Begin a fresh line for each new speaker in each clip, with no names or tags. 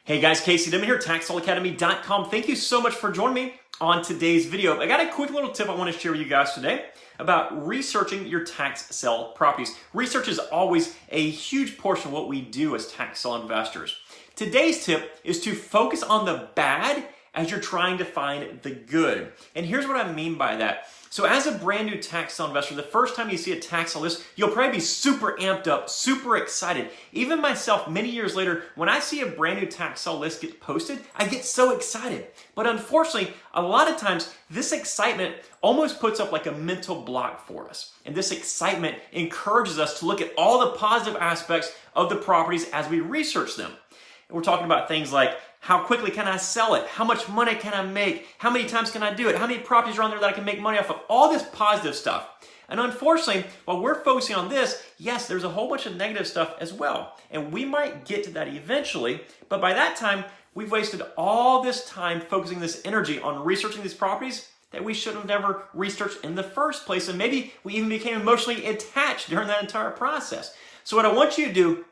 Hey guys, Casey Dimon here, TaxSaleAcademy.com. Thank you so much for joining me on today's video. I got a quick little tip I want to share with you guys today about researching your tax sale properties. Research is always a huge portion of what we do as tax sale investors. Today's tip is to focus on the bad as you're trying to find the good. And here's what I mean by that. So as a brand new tax sale investor, the first time you see a tax sale list, you'll probably be super amped up, super excited. Even myself, many years later, when I see a brand new tax sale list get posted, I get so excited. But unfortunately, a lot of times, this excitement almost puts up like a mental block for us. And this excitement encourages us to look at all the positive aspects of the properties as we research them. And we're talking about things like, how quickly can I sell it? How much money can I make? How many times can I do it? How many properties are on there that I can make money off of? All this positive stuff. And unfortunately, while we're focusing on this, yes, there's a whole bunch of negative stuff as well. And we might get to that eventually, but by that time, we've wasted all this time focusing this energy on researching these properties that we should have never researched in the first place. And maybe we even became emotionally attached during that entire process. So what I want you to do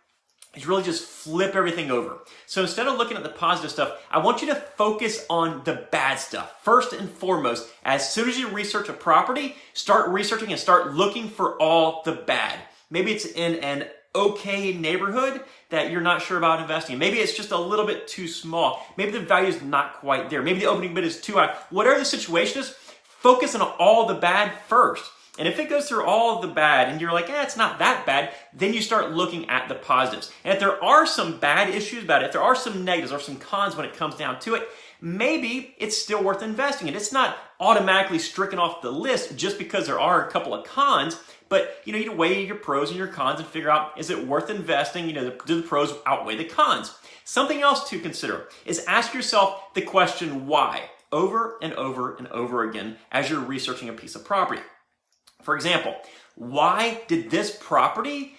is really just flip everything over. So instead of looking at the positive stuff, I want you to focus on the bad stuff. First and foremost, as soon as you research a property, start researching and start looking for all the bad. Maybe it's in an okay neighborhood that you're not sure about investing in. Maybe it's just a little bit too small. Maybe the value is not quite there. Maybe the opening bid is too high. Whatever the situation is, focus on all the bad first. And if it goes through all of the bad and you're like, it's not that bad, then you start looking at the positives. And if there are some bad issues about it, if there are some negatives or some cons when it comes down to it, maybe it's still worth investing in. It's not automatically stricken off the list just because there are a couple of cons, but you need to weigh your pros and your cons and figure out, is it worth investing? Do the pros outweigh the cons? Something else to consider is ask yourself the question why over and over and over again as you're researching a piece of property. For example, why did this property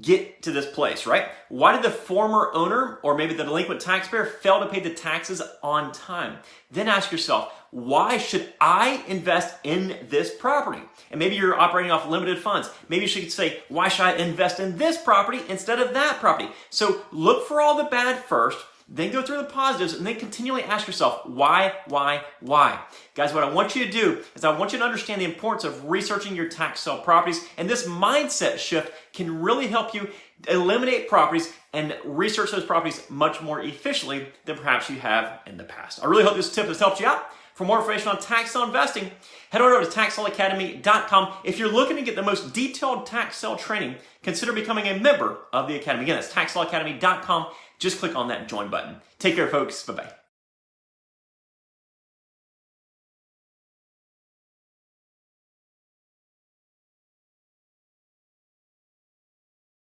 get to this place, right? Why did the former owner or maybe the delinquent taxpayer fail to pay the taxes on time? Then ask yourself, why should I invest in this property? And maybe you're operating off limited funds. Maybe you should say, why should I invest in this property instead of that property? So look for all the bad first, then go through the positives, and then continually ask yourself, why? Guys, what I want you to do is I want you to understand the importance of researching your tax sale properties, and this mindset shift can really help you eliminate properties and research those properties much more efficiently than perhaps you have in the past. I really hope this tip has helped you out. For more information on tax sale investing, head on over to TaxSaleAcademy.com. If you're looking to get the most detailed tax sale training, consider becoming a member of the Academy. Again, that's TaxSaleAcademy.com. Just click on that join button. Take care, folks. Bye-bye.